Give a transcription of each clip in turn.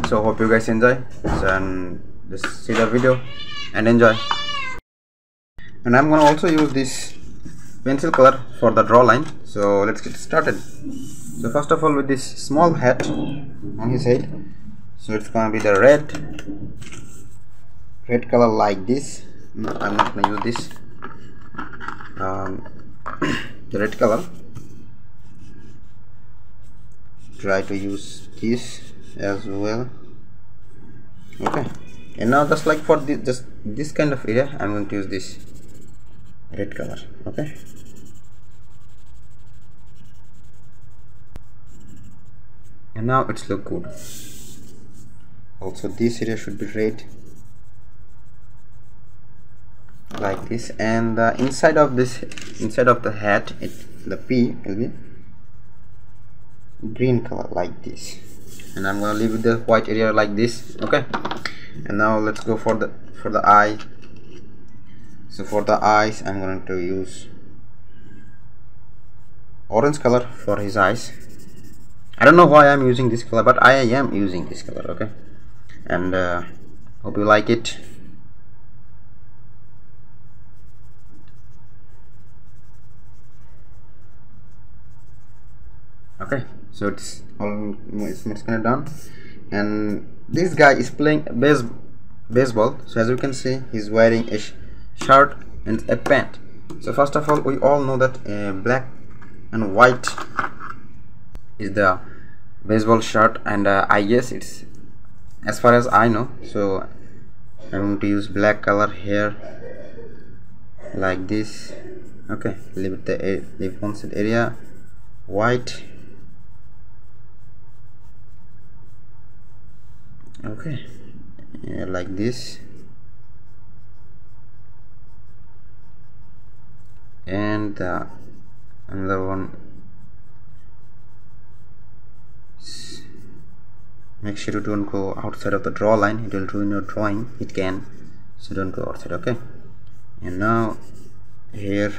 So hope you guys enjoy. So, and just see the video and enjoy. And I'm gonna also use this pencil color for the draw line. So let's get started. So first of all, with this small hat on his head, so it's gonna be the red color like this. No, I'm not gonna use this. The red color. Try to use this as well. Okay, and now just like for this kind of area, I'm going to use this red color. Okay, and now it's look good. Also this area should be red like this, and inside of the hat, the P will be green color like this, and I'm gonna leave with the white area like this. Okay, and now let's go for the eye. So for the eyes, I'm going to use orange color for his eyes. I don't know why I'm using this color, but I am using this color. Okay, and hope you like it. Okay, so it's kind of done, and this guy is playing baseball. So as you can see, he's wearing a shirt and a pant. So first of all, we all know that black and white is the baseball shirt, and I guess it's, as far as I know, so I'm going to use black color here like this. Okay, leave one side area white. Okay, yeah, like this, and another one. Make sure you don't go outside of the draw line, it will ruin your drawing. It can, so don't go outside. Okay, and now here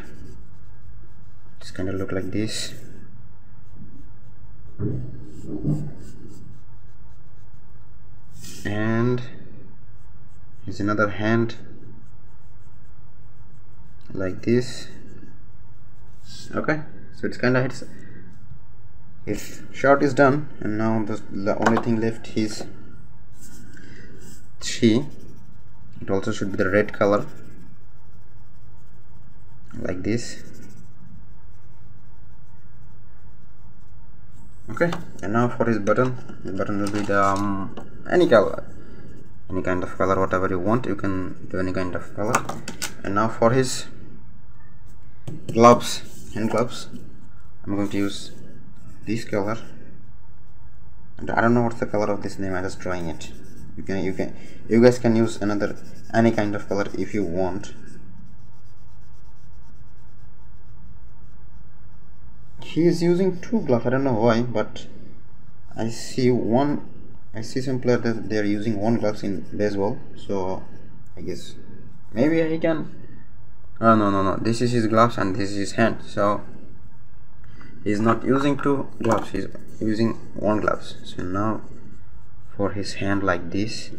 it's kind of look like this. And here's another hand like this. Okay, so it's kind of his shot is done, and now the only thing left is she. It also should be the red color like this. Okay, and now for his button, the button will be the any color, any kind of color, whatever you want. You can do any kind of color. And now for his gloves, hand gloves, I'm going to use this color, and I don't know what's the color of this name. I'm just drawing it. You guys can use any kind of color if you want. He is using two gloves. I don't know why, but I see some players that they are using one gloves in baseball. So I guess maybe he can. Oh, no, this is his gloves and this is his hand. So he's not using two gloves, he's using one gloves. So now for his hand like this,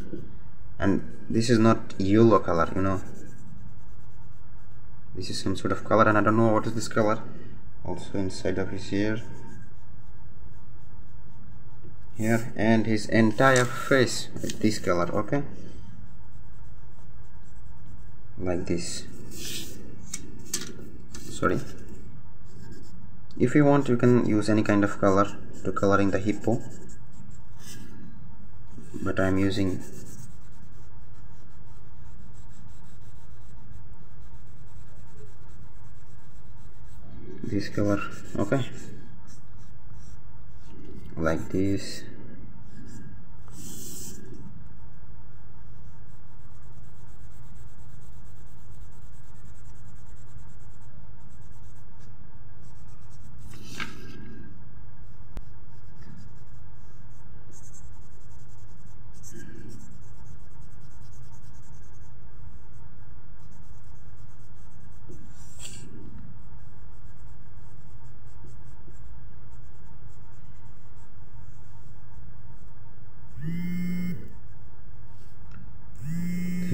and this is not yellow color, you know, this is some sort of color, and I don't know what is this color. Also inside of his ear here, and his entire face with this color. Okay, like this. Sorry, if you want, you can use any kind of color to coloring the hippo, but I'm using this color. Okay, like this.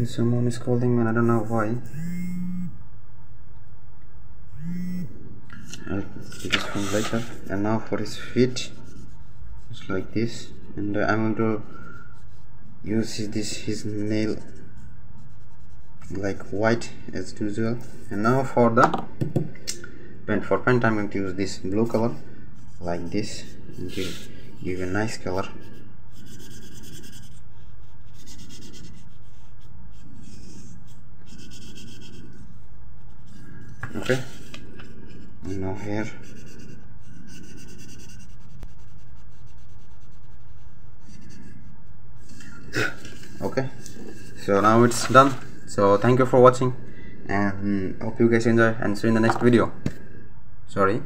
Someone is calling me and I don't know why. I'll see this one later. And now for his feet, it's like this, and I'm going to use his nail like white as usual. And now for the paint, I'm going to use this blue color like this and give a nice color. Okay, and now here. Okay, so now it's done. So thank you for watching and hope you guys enjoy, and see you in the next video. Sorry.